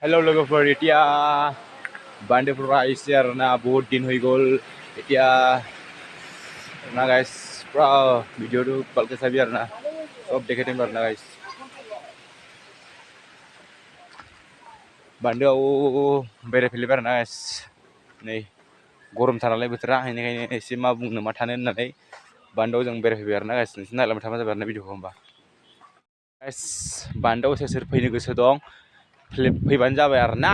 hello लोगोफोर एतिया बान्दोफोरा एसे आरोना बहुत दिन হৈ গ'ল এতিয়া ना गाइस पुरा भिडिअ'টো ভালকে চাবি आरोना सब देखाই দিম आरोना गाइस बान्दोआव बेरायफैलायबाय आरोना गाइस नै गरमथार नालाय बोथोरा बेनिखायनो एसे मा बुंनो मा थानो होननानै बान्दोआव जों बेरायफैबाय आरोना गाइस नोंसोर नायलांबाय थाबानो जाबाय आरोना भिडिअ'खौ होमबा गाइस बान्दोआव सोर सोर फैनो गोसो दं फैबानो जाबाय आरोना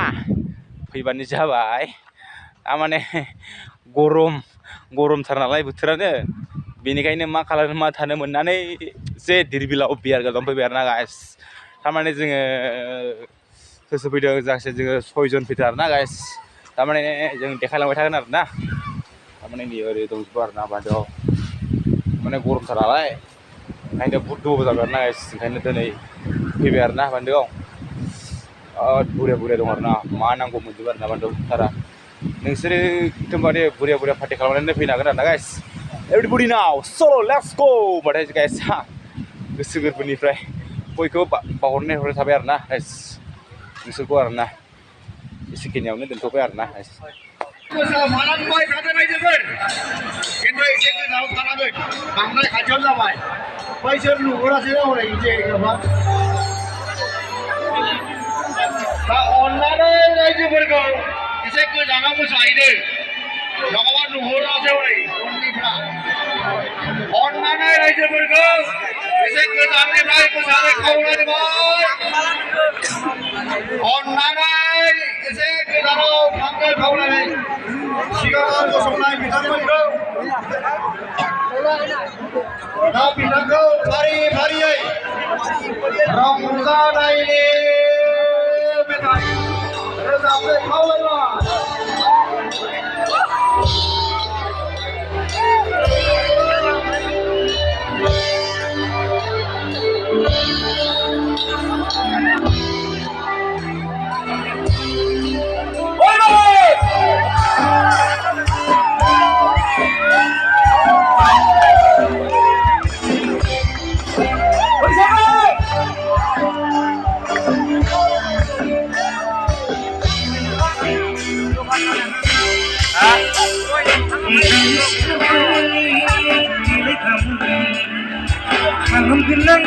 फैबानो जाबाय तारमाने गरमथार नालाय बोथोरानो बेनिखायनो मा खालामनो मा थानो मोननानै एसे धिरबिलाव बियार गोजां फैबाय आरोना गाइस तारमाने जोङो सोर सोर फैदों जायखिजाया जोङो 6 जन फैदों आरोना गाइस तारमाने जों देखायलांबाय थागोन आरोना तारमाने नै ओरै दंजोबो आरोना बान्दोआव माने गरमथार नालाय ओंखायनो बुहुद गोबाव जाबाय आरोना गाइस ओंखायनो दिनै फैबाय आरोना बान्दोआव बुरिया दं आरोना मा नांगौ मोनजोबो आरोना बान्दोआव सारा नोंसोरो एकदमबारे बुरिया पार्टि खालामनानै फैनो हागोन आरोना गाइस एभरिबडी नाउ सलो लेट्स गो बाथाय गाइस गोसो गोरबोनिफ्राय बयखौबो बावहरनाय थाबाय आरोना गाइस नोंसोरखौ आरोना एसेखिनियावनो दोनथ'बाय आरोना गाइस मालांबाय थादों रायजोफोर खिन्थु एसे गोजानाव थानांगोन बांद्राय खाथियाव जाबाय बैसोर नुहुरासै हरै जेनेबा दा अननानै रायजोफोरखौ एसे गोजानाव मोसाहैदो नङाबा नुहुरासै हरै उननिफ्रा अननानै रायजोफोरखौ एसे गोजाननिफ्राय मोसानो खावलायबाय अननानै एसे गोजानाव थांनो खावलायनाय सिगाङाव गसंनाय बिथांमोनखौ दा बिथांखौ फारियै रंजानायनि मेथाइ रोजाबनो खावलायबाय Alhamdulillah